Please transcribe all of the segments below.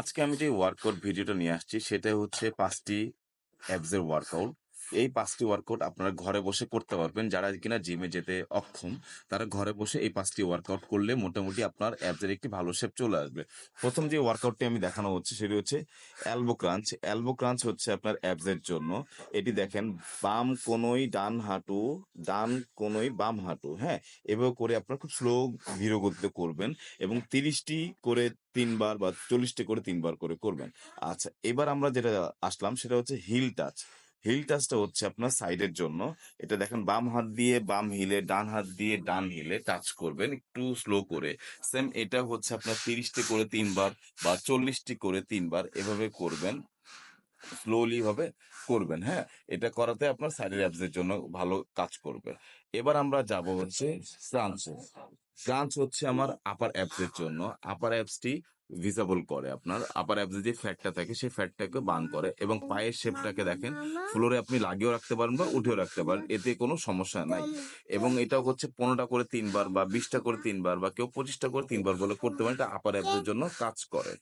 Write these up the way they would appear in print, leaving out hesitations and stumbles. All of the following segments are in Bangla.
আজকে আমি যে ওয়ার্কআউট ভিডিওটা নিয়ে আসছি সেটা হচ্ছে 5টি অ্যাবসের ওয়ার্কআউট। এই 5টি ওয়ার্কআউট আপনারা ঘরে বসে করতে পারবেন। যারা কিনা জিমে যেতে অক্ষম তারা ঘরে বসে এই 5টি ওয়ার্কআউট করলে মোটামুটি আপনার অ্যাবসের একটি ভালো শেপ চলে আসবে। প্রথম যে ওয়ার্কআউটটি আমি দেখানো হচ্ছে সেটি হচ্ছে এলবো ক্রাঞ্চ। এলবো ক্রাঞ্চ হচ্ছে আপনার অ্যাবসের জন্য। এটি দেখেন, বাম কোনোই ডান হাঁটু, ডান কোনোই বাম হাঁটু, হ্যাঁ, এভাবে করে আপনার খুব স্লো ধীর গতিতে করবেন এবং 30টি করে 3 বার বা 40টি করে 3 বার করে করবেন। আচ্ছা, এবার আমরা যেটা আসলাম সেটা হচ্ছে হিল টাচ। হিল টাচটা হচ্ছে আপনার সাইডের জন্য। এটা দেখেন, বাম হাত দিয়ে বাম হিলে, ডান হাত দিয়ে ডান হিলে টাচ করবেন একটু স্লো করে। সেম এটা হচ্ছে আপনার 30টি করে 3 বার বা 40টি করে 3 বার এভাবে করবেন, স্লোলি ভাবে করবেন। হ্যাঁ, এটা করাতে আপনার সাইডের অ্যাবসের জন্য ভালো কাজ করবে। এবার আমরা যাব হচ্ছে ক্রাঞ্চে। ক্রাঞ্চ হচ্ছে আমার আপার অ্যাবসের জন্য। আপার অ্যাবসটি ভিজিবল করে, আপনার আপার অ্যাবসে যে ফ্যাটটা থাকে সেই ফ্যাটটাকে বার্ন করে এবং পায়ের শেপটাকে দেখেন, ফ্লোরে আপনি লাগিয়েও রাখতে পারেন বা উঠেও রাখতে পারেন, এতে কোনো সমস্যা নাই। এবং এটা হচ্ছে 15টা করে 3 বার বা 20টা করে 3 বার বা কেউ 25টা করে 3 বার বলে করতে পারেন। এটা আপার অ্যাবসের জন্য কাজ করে।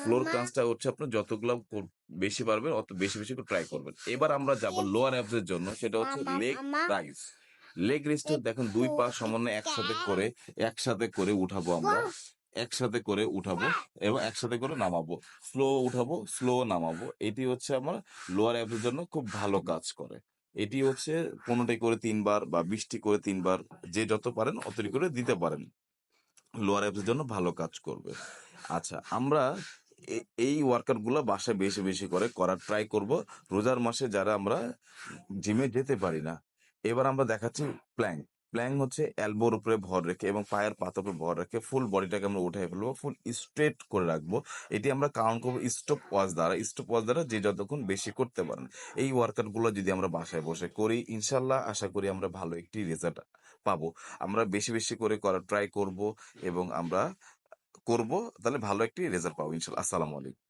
ফ্লোর ক্রাঞ্চটা হচ্ছে আপনার যতগুলো বেশি পারবেন অত বেশি বেশি করে ট্রাই করবেন। এবার আমরা যাব লোয়ার অ্যাবসের জন্য, সেটা হচ্ছে লেগ রাইজ। লেগ রেস্টটা দেখেন, 2 পা সমন্বয়ে একসাথে করে উঠাবো আমরা, একসাথে করে উঠাবো এবং একসাথে করে নামাবো, স্লো উঠাবো স্লো নামাবো। এটি হচ্ছে আমার লোয়ার অ্যাবসের জন্য খুব ভালো কাজ করে। এটি হচ্ছে 15টি করে 3 বার বা 20টি করে 3 বার, যে যত পারেন অতটি করে দিতে পারেন, লোয়ার অ্যাবসের জন্য ভালো কাজ করবে। আচ্ছা, আমরা এই ওয়ার্কআউট গুলো বাসায় বেশি বেশি করে করার ট্রাই করব রোজার মাসে, যারা আমরা জিমে যেতে পারি না। এবার আমরা দেখাচ্ছি প্ল্যাঙ্ক। প্ল্যাঙ্ক হচ্ছে এলবোর উপরে ভর রেখে এবং পায়ের পাতার উপরে ভর রেখে ফুল বডিটাকে আমরা উঠে ফেলবো, ফুল স্ট্রেট করে রাখবো। এটি আমরা কাউন্ট করবো স্টপ ওয়াচ দ্বারা। স্টপ ওয়াচ দ্বারা যে যতক্ষণ বেশি করতে পারেন। এই ওয়ার্কআউট গুলো যদি আমরা বাসায় বসে করি, ইনশাল্লাহ আশা করি আমরা ভালো একটি রেজাল্ট পাবো। আমরা বেশি বেশি করে করার ট্রাই করব এবং আমরা করব, তাহলে ভালো একটি রেজাল্ট পাবো ইনশাল্লাহ। আসসালামু আলাইকুম।